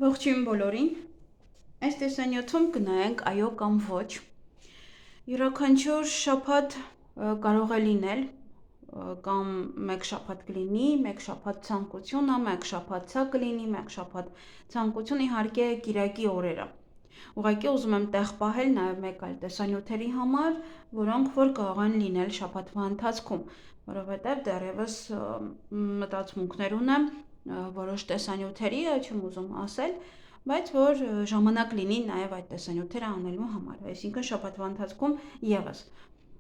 Ողջույն բոլորին, այս տեսանյութում կնայենք այո կամ ոչ, յուրաքանչյուր շաբաթ կարող է լինել կամ մեկ շաբաթ կլինի, մեկ շաբաթ ցանկություն, մեկ շաբաթ ցա կլինի, մեկ շաբաթ ցանկություն, իհարկե կիրակի օրերը։ Ուղղակի ուզում եմ տեղ պահել նաև մեկ այլ տեսանյութերի համար, որոնք որ կարող են լինել շաբաթվա ընթացքում, որովհետև դեռևս մտածմունքներ ունեմ որոշ տեսանյութերի, չեմ ուզում ասել, բայց որ ժամանակ լինի նաև այդ տեսանյութերը անելու համար, այսինքն շաբաթվա ընթացքում ևս։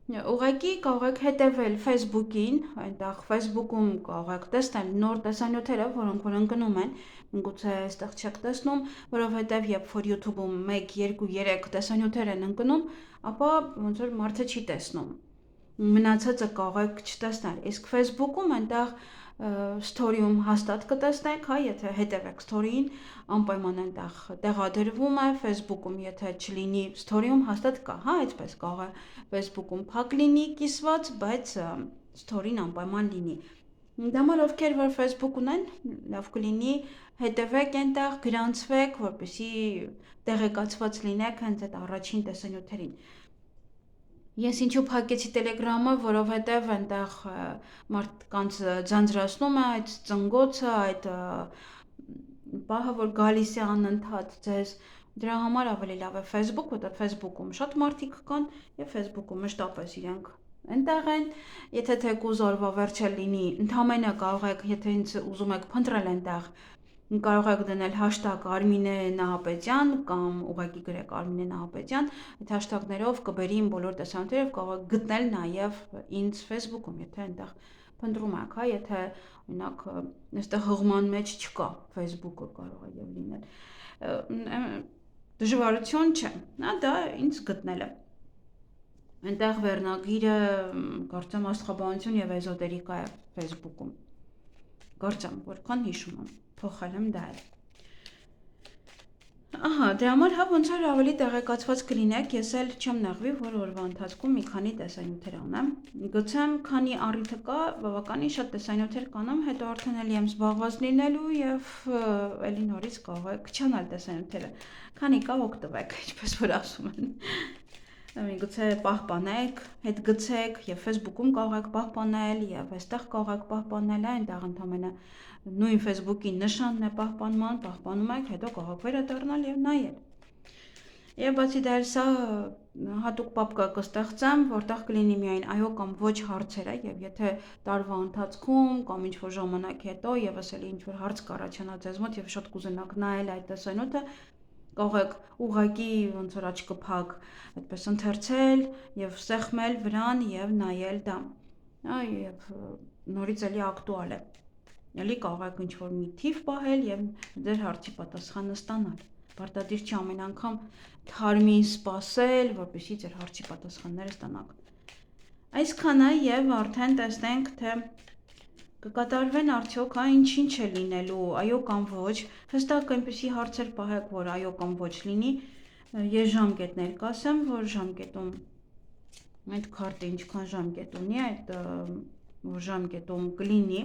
Ուղղակի կարող եք հետևել Facebook-ին, այնտեղ Facebook-ում կարող եք տեսնել նոր տեսանյութերը, որոնք որ ընկնում են, գուցե այստեղ չեք տեսնում, որովհետև երբ որ YouTube-ում 1, 2, 3 տեսանյութեր են ընկնում, ապա ոնց որ մարդը չի տեսնում։ Մնացածը կարող եք չտեսնել, իսկ Facebook-ում այնտեղ story-ում հաստատ կտեսնեք, եթե հետևեք story-ին, անպայման այնտեղ տեղադրվում է Facebook-ում, եթե չլինի story-ում հաստատ կա, այդպես կարող է Facebook-ում փակ լինի կիսված, բայց story-ն անպայման լինի։ Դա համար ովքեր որ Facebook ունեն, լավ կլինի հետևեք այնտեղ, գրանցվեք, որպեսզի տեղեկացված լինեք հենց այդ առաջին տեսանյութերին։ Ես ինչու փակեցի Telegram-ը, որովհետև այնտեղ մարդկանց ձանձրացնում է այդ ծնգոցը, այդ պահը, որ գալիս է անընդհատ ձեզ, դրա համար ավելի լավ է Facebook, որտեղ Facebook-ում շատ մարդիկ կան եւ Facebook-ում մշտապես իրենք այնտեղ են, եթե թեկուզ օրվա վերջը լինի, ընդհանրապես կարող եք, եթե ինձ ուզում եք փնտրել այնտեղ, կարող եք դնել hashtag Արմինե Նահապետյան կամ ուղղակի գրեք Արմինե Նահապետյան, այդ hashtag-ներով կբերի իմ բոլոր տեսանյութերը, կարող եք գտնել նաև ինձ Facebook-ում, եթե այնտեղ փնտրում եք, եթե օրինակ այստեղ հղման մեջ չկա, Facebook-ը կարող է եւ լինել։ Դժվարություն չէ, դա ինձ գտնելը։ Այնտեղ վերնագիրը կարծեմ աստղաբանություն եւ էզոտերիկա է Facebook-ում։ Կարծեմ, որքան հիշում եմ, փոխել եմ դա էլ։ Դրա համար ոնց որ ավելի տեղեկացված կլինեք, ես էլ չեմ նեղվի, որ օրվա ընթացքում մի քանի տեսանյութեր անեմ։ Գուցեմ, քանի առիթը կա, բավականին շատ տեսանյութեր կանեմ, հետո արդեն էլի եմ զբաղված լինելու եւ էլի նորից կարող եք չանալ տեսանյութերը։ Քանի կա օգտվեք, ինչպես որ ասում են։ Միգուցե պահպանեք, հետ գցեք եւ Facebook-ում կարող եք պահպանել եւ այստեղ կարող եք պահպանել, այնտեղ ընդհանրապես նույն Facebook-ի նշանն է պահպանում եք, հետո կարող եք վերադառնալ եւ նայել։ Եվ բացի դեռ սա հատուկ պապկա կստեղծեմ, որտեղ կլինի միայն այո կամ ոչ հարցերը եւ եթե տարվա ընթացքում կամ ինչ որ ժամանակ հետո եւս էլի ինչ որ հարց կառաջանա ձեզ մոտ եւ շատ կուզենաք նայել այդ տեսանյութը, կարող եք ուղղակի ոնց որ աչքը փակ այդպես ընթերցել եւ սեղմել վրան եւ նայել դա։ Եվ նորից էլի ակտուալ է։ Էլի կարող եք ինչ որ մի թիվ պահել եւ ձեր հարցի պատասխանը ստանալ։ Պարտադիր չի ամեն անգամ թարմին սպասել, որպեսզի ձեր հարցի պատասխանները ստանաք։ Այսքանը եւ արդեն տեսնենք, թե կկատարվեն արդյոք ինչ է լինելու, այո կամ ոչ, հստակ այնպեսի հարցեր պահեք, որ այո կամ ոչ լինի, ես ժամկետներ կասեմ, որ ժամկետում այդ քարտը ինչքան ժամկետ ունի, այդ որ ժամկետում կլինի,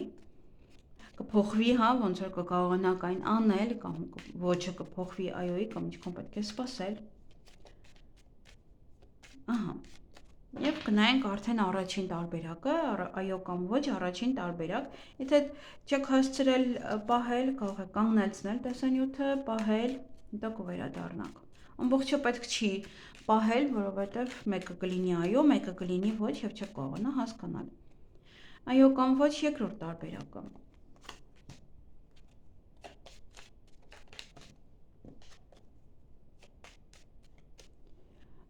կփոխվի, ոնց որ կկարողանաք այն անել, կամ ոչը կփոխվի այոյի, կամ ինչքան պետք է սպասել։ Եվ կնայենք արդեն առաջին տարբերակը, այո կամ ոչ, առաջին տարբերակ, եթե չեք հասցրել պահել, կարող եք կանգնեցնել տեսանյութը, պահել, հետո կվերադառնաք։ Ամբողջը պետք չի պահել, որովհետև մեկը կլինի այո, մեկը կլինի ոչ եւ չեք կարողանա հասկանալ։ Այո կամ ոչ երկրորդ տարբերակը։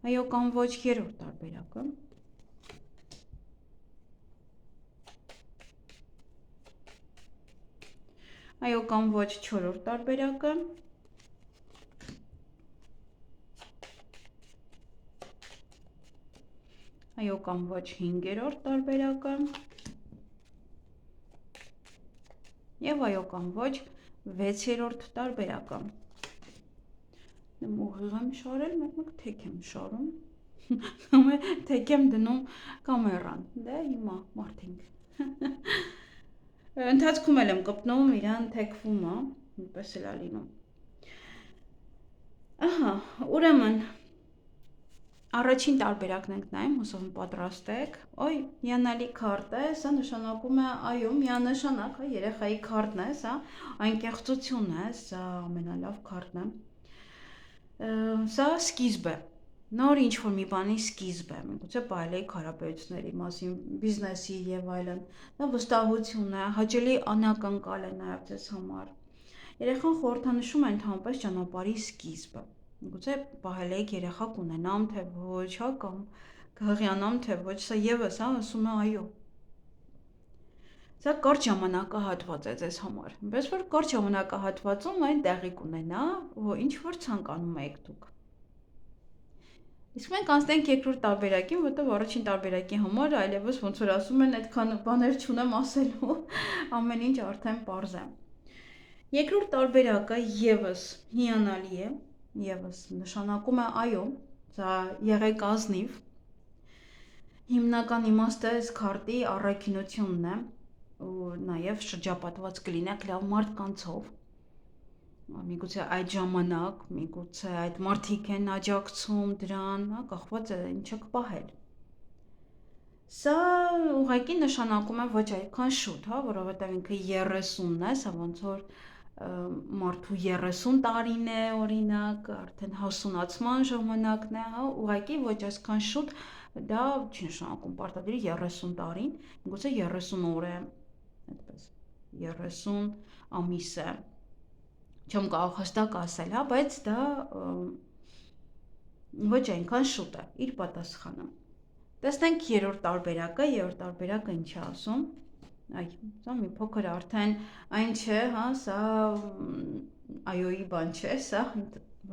Այո կամ ոչ երրորդ տարբերակը։ Այո կամ ոչ չորրորդ տարբերակը։ Այո կամ ոչ հինգերորդ տարբերակը։ Եվ այո կամ ոչ 6-րդ տարբերակը։ Ուղիղ եմ շարել, մեկ թեք եմ շարում, թեք եմ դնում կամերան, դե հիմա մարդինք։ Ընթացքում էլ եմ կպնում, իրան թեքվում է, նույնպես էլ է լինում։ Ահա, ուրեմն առաջին տարբերակն ենք նայում, հուսով եմ պատրաստ եք։ Օй, հիանալի քարտ է, սա նշանակում է այո, միանշանակ, երեխայի քարտն է, սա անկեղծություն է, սա ամենալավ քարտն է։ Սա սկիզբ է։ Նոր ինչ-որ մի բանի սկիզբ է, միգուցե պահելիք հարաբերությունների մասին, բիզնեսի եւ այլն։ Դա վստահություն է, հաճելի անակնկալ է նաեւ ձեզ համար։ Երեխան խորհրդանշում է ընդհանրապես ճանապարհի սկիզբը։ Միգուցե պահել եք երեխա կունենամ, թե ոչ, հա, կամ կհղիանամ, թե ոչ, սա եւս, հա, ասում է այո։ Սա կարճ ժամանակահատված է ձեզ համար։ Բայց որ կարճ ժամանակահատվածում այն տեղի կունենա, ինչ որ ցանկանում եք դուք։ Իսկ մենք անցնենք երկրորդ տարբերակին, որտեղ առաջին տարբերակի համար այլևս ոնց որ ասում են, այդքան բաներ չունեմ ասելու, ամեն ինչ արդեն պարզ է։ Երկրորդ տարբերակը եւս հիանալի է, եւս նշանակում է այո, սա եղեք ազնիվ։ Հիմնական իմաստը այս քարտի առաքինությունն է, ու նաեւ շրջապատված կլինեք լավ մարդկանցով։ Միգուցե այդ ժամանակ, միգուցե այդ մարդիկ են աջակցում դրան, հա, կախված է ինչ եք պահել։ Սա ուղղակի նշանակում է ոչ այդքան շուտ, հա, որովհետեւ ինքը 30-ն է, սա ոնց որ մարդու 30 տարին է, օրինակ, արդեն հասունացման ժամանակն է, հա, ուղղակի ոչ այսքան շուտ, դա չի նշանակում պարտադիր 30 տարին, միգուցե 30 օր է, այդպես, 30 ամիս է, չեմ կարող հստակ ասել, հա, բայց դա ոչ այնքան շուտ է, իր պատասխանը։ Տեսնենք երրորդ տարբերակը ինչ է ասում։ Այ, սա մի փոքր արդեն այն չէ, հա, սա այոյի բան չէ, սա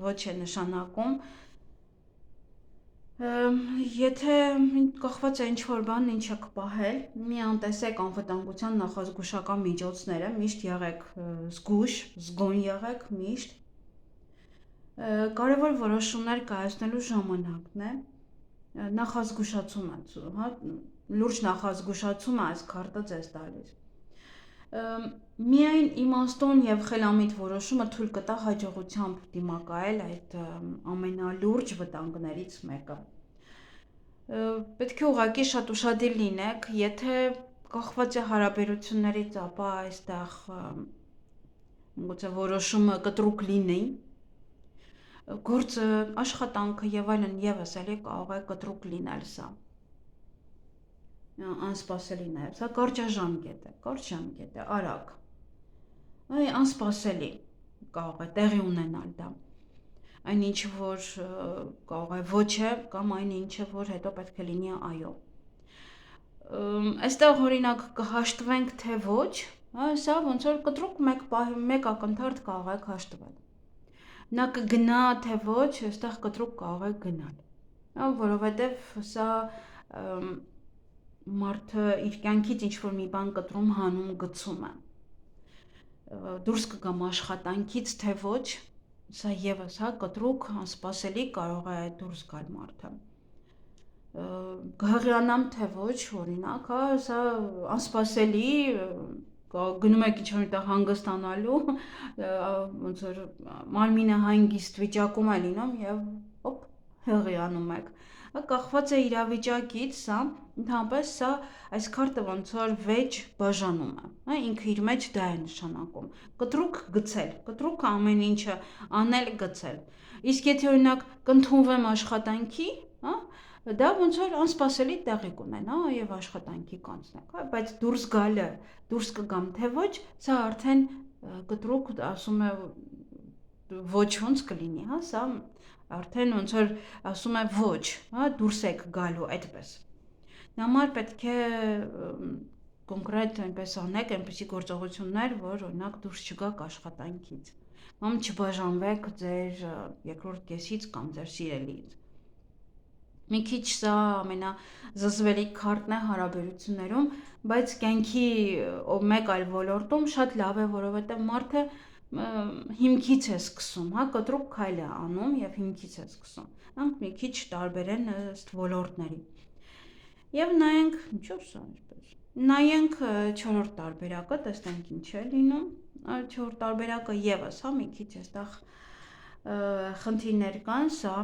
ոչ է նշանակում։ Եթե կախված է ինչ-որ բան, ինչ եք պահել, մի անտեսեք անվտանգության նախազգուշական միջոցները, միշտ եղեք զգույշ, զգոն եղեք միշտ։ Կարևոր որոշումներ կայացնելու ժամանակն է, նախազգուշացում է, հա, լուրջ նախազգուշացում է այս քարտը ձեզ տալիս։ Միայն իմաստուն եւ խելամիտ որոշումը թույլ կտա հաջողությամբ դիմակայել այդ ամենալուրջ վտանգներից մեկը։ Պետք է ուղղակի շատ ուշադիր լինեք, եթե կախված է հարաբերություններից, ապա այստեղ գուցե որոշումը կտրուկ լինի, գործը, աշխատանքը եւ այլն եւս էլի կարող է կտրուկ լինել սա։ Անսպասելի նաեւ, սա կարճ ժամկետ է, արագ։ Այ անսպասելի կարող է տեղի ունենալ դա։ Այն ինչը որ կարող է ոչ է, կամ այն ինչը որ հետո պետք է լինի այո։ Այստեղ օրինակ կհաշտվենք թե ոչ, հա, սա ոնց որ կտրուկ մեկ ակնթարթ կարող եք հաշտվել։ Նա կգնա թե ոչ, այստեղ կտրուկ կարող է գնալ։ Հա, որովհետև սա մարդը իր կյանքից ինչ-որ մի բան կտրում հանում գցում է։ Դուրս կգամ աշխատանքից թե ոչ, սա եւս, հա, կտրուկ անսպասելի կարող է դուրս գալ մարդը։ Կհղիանամ թե ոչ, օրինակ, հա, սա անսպասելի գնում եք ինչ-որ միտեղ հանգստանալու, ոնց որ մարմինը հանգիստ վիճակում է լինում եւ հոպ հղիանում եք։ Կախված է իրավիճակից, սա ընդհանրապես սա այս քարտը ոնց որ վեճ բաժանում է, հա, ինքը իր մեջ դա է նշանակում։ Կտրուկ գցել, կտրուկ ամեն ինչը անել գցել։ Իսկ եթե օրինակ կընդունվեմ աշխատանքի, հա, դա ոնց որ անսպասելի տեղի կունենա եւ աշխատանքի կանցնեք, հա, բայց դուրս գալը, դուրս կգամ թե ոչ, սա արդեն կտրուկ ասում է ոչ ոնց կլինի, հա, սա արդեն ոնց որ ասում է ոչ, հա, դուրս եք գալու այդպես։ Նամար պետք է կոնկրետ այնպես անեք, այնպիսի գործողություններ, որ օրինակ դուրս չգաք աշխատանքից։ Կամ չբաժանվեք ձեր երկրորդ կեսից կամ ձեր սիրելիից։ Մի քիչ սա ամենազզվելի քարտն է հարաբերություններում, բայց կյանքի մեկ այլ ոլորտում շատ լավ է, որովհետև մարդը հիմքից է սկսում, հա, կտրուկ քայլ է անում եւ հիմքից է սկսում։ Անք մի քիչ տարբեր են ըստ ոլորտների։ Եվ նայենք, ինչու՞ սա այսպես։ Նայենք չորրորդ տարբերակը, տեսնենք ինչ է լինում։ Չորրորդ տարբերակը եւս, հա, մի քիչ այստեղ խնդիրներ կան, սա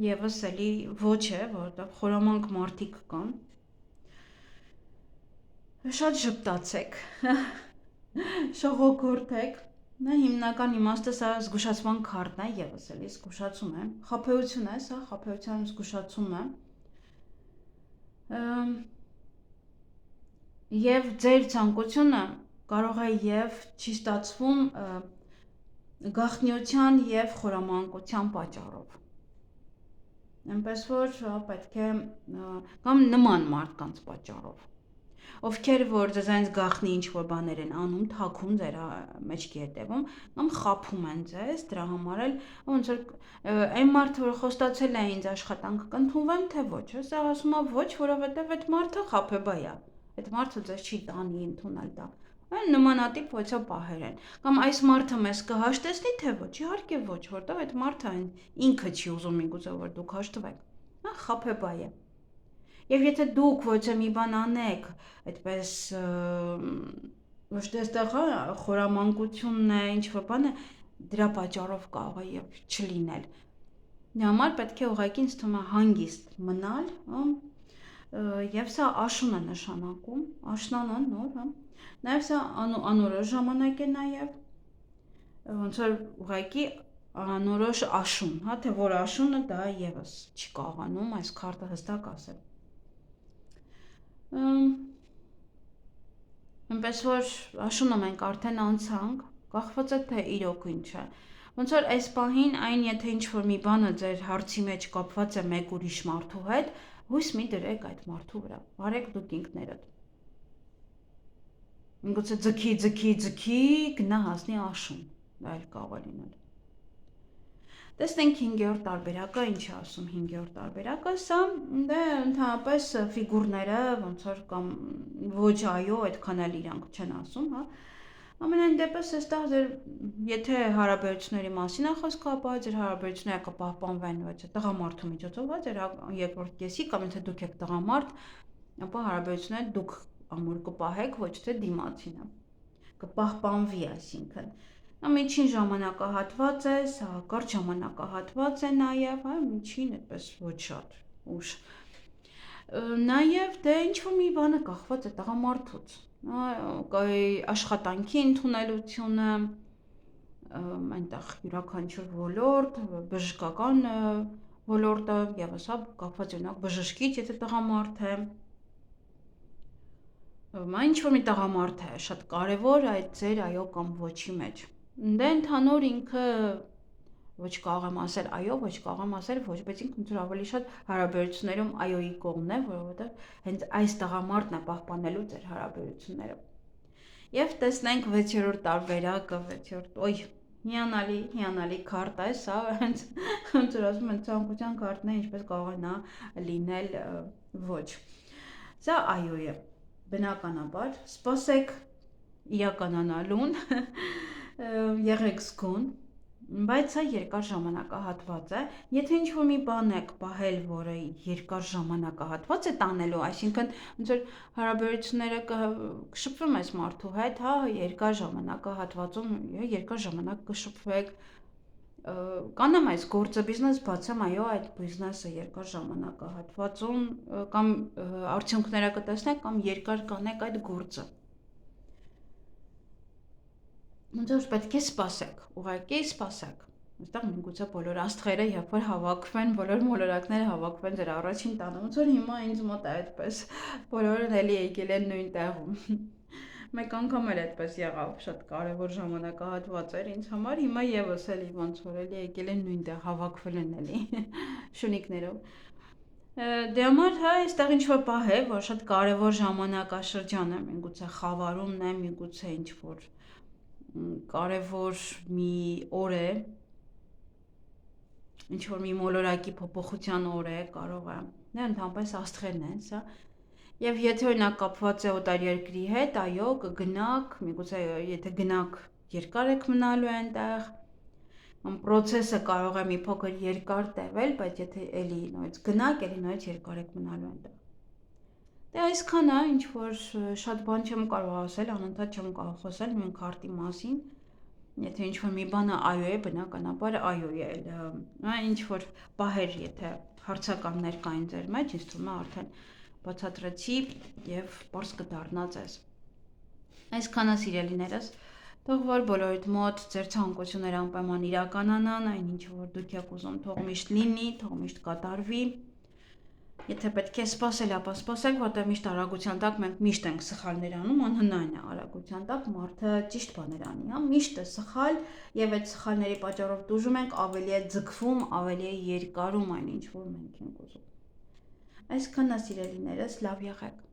եւս էլի ոչ է, որովհետեւ խորամանկ մարդիկ կան։ Շատ ժպտացեք, շողոքորթեք, նա հիմնական իմաստը սա զգուշացման քարտն է, եւս էլի զգուշացում է, խաբեություն է, սա խաբեության զգուշացում է։ Եվ ձեր ցանկությունը կարող է եւ չի ստացվում գաղտնիության եւ խորամանկության պատճառով։ Այնպես որ պետք է կամ նման մարդկանց պատճառով, ովքեր որ ձեզանից գաղտնի ինչ-որ բաներ են անում, թաքուն ձեր մեջքի հետևում, կամ խաբում են ձեզ, դրա համար էլ ոնց որ այն մարդը որ խոստացել է ինձ աշխատանք կընդունվեմ, թե ոչ, սա ասում է ոչ, որովհետեւ այդ մարդը խաբեբայ է։ Այդ մարդը ձեզ չի տանի ընդունել դա։ Այն նմանատիպ ոչա պահեր են։ Կամ այս մարդը մեզ կհաշտեցնի, թե ոչ, իհարկե ոչ, որտեղ այդ մարդը ինքը չի ուզում միգուցե որ դուք հաշտվեք։ Նա խաբեբայ է։ Եվ եթե դուք ոչ մի բան անեք, այդպես ոչ թե այստեղ խորամանկությունն է, ինչ-որ բան է, դրա պատճառով կարող է եւ չլինել։ Դրա համար պետք է ուղղակի ինձ թվում է հանգիստ մնալ, եւ սա աշուն է նշանակում, աշնանը նոր, նաեւ սա անորոշ ժամանակ է նաեւ, ոնց որ ուղղակի անորոշ աշուն, թե որ աշունը դա եւս չի կարողանում այս քարտը հստակ ասել։ Այնպես որ աշունը մենք արդեն անցանք, կախված է թե իրոք ինչ է։ Ոնց որ այս պահին այն եթե ինչ-որ մի բանը ձեր հարցի մեջ կապված է մեկ ուրիշ մարդու հետ, հույս մի դրեք այդ մարդու վրա, արեք դուք ինքներդ։ Միգուցե ձգի, գնա հասնի աշուն, դա էլ կարող է լինել։ Տեսնենք 5-րդ տարբերակը, ինչ է ասում 5-րդ տարբերակը, սա դե ընդհանրապես ֆիգուրները, ոնց որ կամ ոչ այո, այդքան էլ իրանք չեն ասում, հա։ Ամենայն դեպս այստեղ ձեր եթե հարաբերությունների մասին է խոսքը, ապա ձեր հարաբերությունները կպահպանվեն ոչ տղամարդու միջոցով, հա, ձեր երկրորդ կեսի կամ եթե դուք եք տղամարդ, ապա հարաբերությունները դուք ամուր կպահեք, ոչ թե դիմացինը։ Կպահպանվի, այսինքն։ Դա միջին ժամանակահատված է, սա կարճ ժամանակահատված է նաև, հա, միջին այդպես ոչ շատ ուշ։ Նաև դե ինչ-որ մի բանը կախված է տղամարդուց, աշխատանքի ընդունելությունը, այնտեղ յուրաքանչյուր ոլորտ, բժշկական ոլորտը եւս հա կապված օրինակ բժշկից, եթե տղամարդ է, ինչ-որ մի տղամարդ է, շատ կարևոր այդ ձեր այո կամ ոչի մեջ։ Դե ընդհանուր ինքը ոչ կարող եմ ասել այո, ոչ կարող եմ ասել ոչ, բայց ինքն ինձ ավելի շատ հարաբերություններում այոյի կողմն է, որովհետև հենց այս տղամարդն է պահպանելու ձեր հարաբերությունները։ Եվ տեսնենք 6-րդ տարբերակը, 6-րդ, օй, հիանալի քարտ է, սա հենց ոնց որ ասում են ցանկության քարտն է, ինչպես կարող է նա լինել ոչ։ Սա այո է, բնականաբար, սպասեք իրականանալուն, եղեք զգոն, բայց սա երկար ժամանակահատված է, եթե ինչ-որ մի բան եք պահել, որը երկար ժամանակահատված է տանելու, այսինքն ոնց որ հարաբերությունները կշփվում ես մարդու հետ, հա, երկար ժամանակահատվածում, երկար ժամանակ կշփվեք, կանեմ այս գործը բիզնես բացեմ, այո, այդ բիզնեսը երկար ժամանակահատվածում կամ արդյունքները կտեսնեք կամ երկար կանեք այդ գործը։ Ոնց որ պետք է սպասեք, ուղղակի սպասեք։ Այստեղ միգուցե բոլոր աստղերը երբ որ հավաքվեն, բոլոր մոլորակները հավաքվեն ձեր առաջին տանը, ոնց որ հիմա ինձ մոտ է այդպես, բոլորն էլի եկել են նույն տեղում։ Մեկ անգամ էլ այդպես եղավ, շատ կարևոր ժամանակահատված էր ինձ համար, հիմա եւս էլի ոնց որ էլի եկել են նույն տեղ, հավաքվել են էլի շունիկներով։ Դե համար հա, այստեղ ինչ-որ պահ է, որ շատ կարևոր ժամանակաշրջան է, միգուցե խավարումն է, միգուցե ինչ-որ կարևոր մի օր է, ինչ-որ մի մոլորակի փոփոխության օր է, կարող է, դա ընդհանրապես աստղերն են, սա, եւ եթե օրինակ կապված է օտարերկրի հետ, այո, կգնաք, միգուցե եթե գնաք, երկար եք մնալու այնտեղ, պրոցեսը կարող է մի փոքր երկար տևել, բայց եթե էլի նույնց գնաք, էլի նույնց երկար եք մնալու այնտեղ։ Դե այսքան է, ինչ որ շատ բան չեմ կարող ասել, անընդհատ չեմ կարող խոսել նույն քարտի մասին, Եթե ինչ-որ մի բանը այո է, բնականաբար այո է, ինչ-որ պահեր, եթե հարցականներ կային ձեր մեջ, ինձ թվում է արդեն բացատրեցի և պարզ կդառնա ձեզ։ Այսքանը սիրելիներս, թող որ բոլորիդ մոտ ձեր ցանկությունները անպայման իրականանան, այնինչ որ դուք եք ուզում, թող միշտ լինի, թող միշտ կատարվի։ Եթե պետք է սպասել, ապա սպասեք, որտեղ միշտ արագության տակ մենք միշտ ենք սխալներ անում, անհնարին է արագության տակ մարդը ճիշտ բաներ անի, հա, միշտ է սխալ եւ այդ սխալների պատճառով դժում ենք, ավելի է ձգվում, ավելի է երկարում այն ինչ որ մենք ենք ուզում։ Այսքանն է սիրելիներս, լավ եղեք։